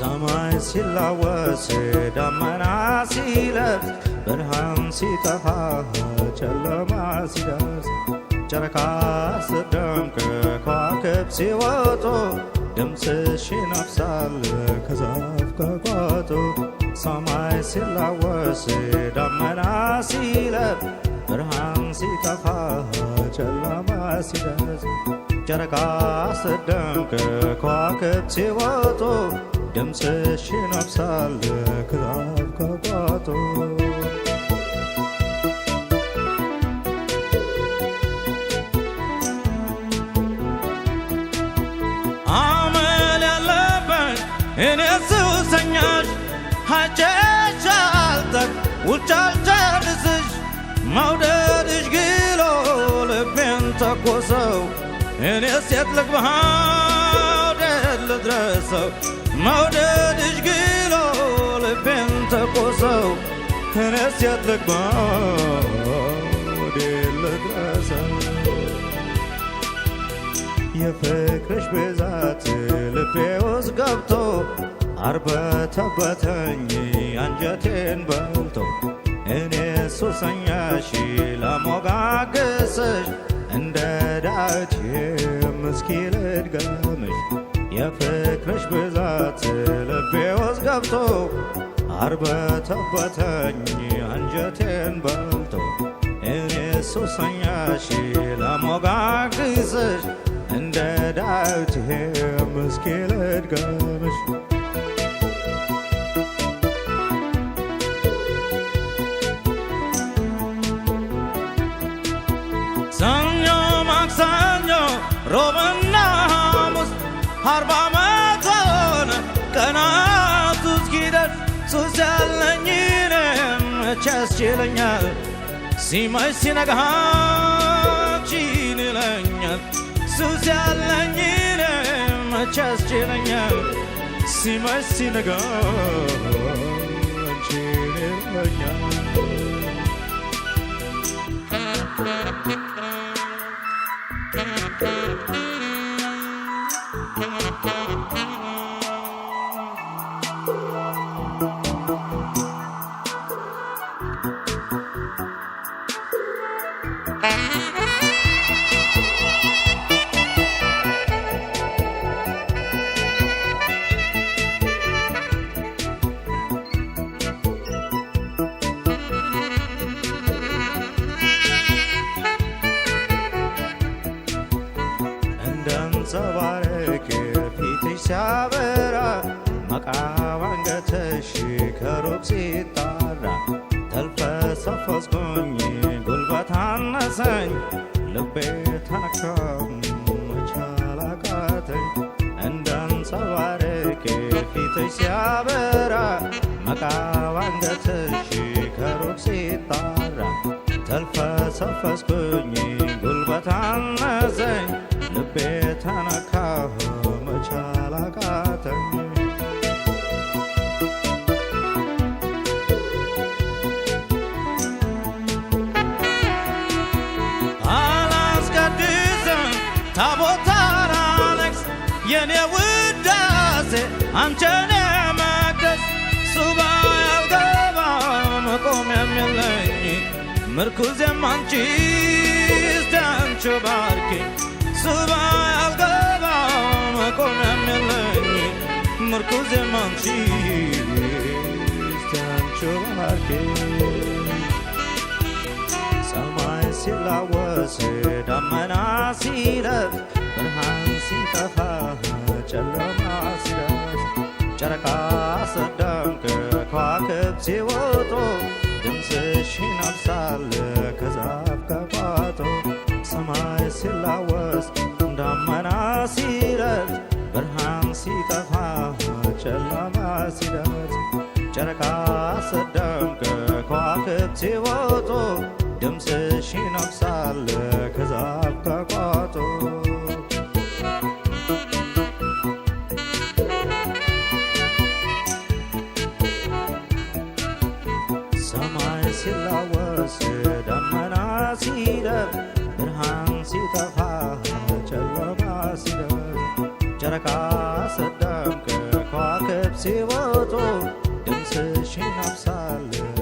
ሰማይ ሲላወስ ደመና ሲለብስ ብርሃን ሲጠፋ ጨለማ ሲደርስ ጨረቃ ስትደምቅ ከዋክብት ሲወጡ ድምፅሽ ይነፍሳል ከዛፍ ከቋጡ ሰማይ ሲላወስ ደመና ሲለብስ ብርሃን ሲጠፋ ጨለማ ሲደርስ ጨረቃ ስትደምቅ ከዋክብት ሲወጡ ድምፅሽ ይነፍሳል ከዛፍ ከቋጡ አመል ያለበት እኔ ሱሰኛሽ ሀጨሽ አልጠቅ ውጫልጨርስሽ መውደድሽ ግሎ ልቤን ተኮሰው እኔስ የት ልግባ ወዴት ልድረሰው መውደድሽ ግሎ ልቤን ተኮሰው እኔስ የት ልግባ ወዴት ልድረሰው የፍቅርሽ ብዛት ልቤ ውስጥ ገብቶ አርበተበተኝ አንጀቴን በልቶ እኔ ሱሰኛሽ ለሞጋገስሽ እንደ ዳዊት እስኪ ልድገምሽ የፍቅርሽ ብዛት ልቤ ውስጥ ገብቶ አርበተበተኝ አንጀቴን በልቶ እኔ ሱሰኛሽ ለሞጋገስሽ እንደ ዳዊት እስኪ ልድገምሽ ሰኞ ማክሰኞ ሮብና ሐሙስ 40 ዓመት ሆነ ቀናቱ እስኪደርስ ሱስ ያለኝ እኔም መች ያስችለኛል ሲመሽ ሲነጋ አንቺን ይለኛል ሱስ ያለኝ እኔም መች ያስችለኛል ሲመሽ ሲነጋ አንቺን ይለኛል እንደንጸባረቅ ፊትሽ ሲያበራ መቃብ አንገትሽ ከሩቅ ሲጣራ ተልፈሰፈስኩኝ ጉልበት አነሰኝ ልቤ ተነካም መቻል አቃተኝ እንደንጸባረቅ ፊትሽ ሲያበራ መቃብ አንገትሽ ከሩቅ ሲጣራ ተልፈሰፈስኩኝ ጉልበት አነሰኝ ልቤ ተነካ መቻል አቃተኝ አላስቀድስም ታቦት አላነግስ የኔ ውዳሴ አንቺን የመቅደስ ሱባ ያልገባ መቆሚያም የለኝ ምርኩዜም አንቺ እስቲ አንቺ ባርኪኝ ሱባ ያልገባ መቆሚያም የለኝ ምርኩዜም አንቺ እስቲ አንቺ ባርኪኝ ሰማይ ሲላወስ ደመና ሲለብስ ብርሃን ሲጠፋ ጨለማ ሲደርስ ጨረቃ ስትደምቅ ከዋክብት ሲወጡ ድምፅሽ ይነፍሳል ከዛፍ ከቋጡ ሰማይ ሲላወስ ደመና ሲለብስ ብርሃን ሲጠፋ ጨለማ ሲደርስ ጨረቃ ስትደምቅ ከዋክብት ሲወጡ ድምፅሽ ይነፍሳል ከዛፍ ከቋጡ ሰማይ ሲላወስ ደመና ሲለብስ ብርሃን ሲጠፋ ጨለማ ሲደርስ ጨረቃ ስትደምቅ ከዋክብት ሲወጡ ድምፅሽን አብሳለሁ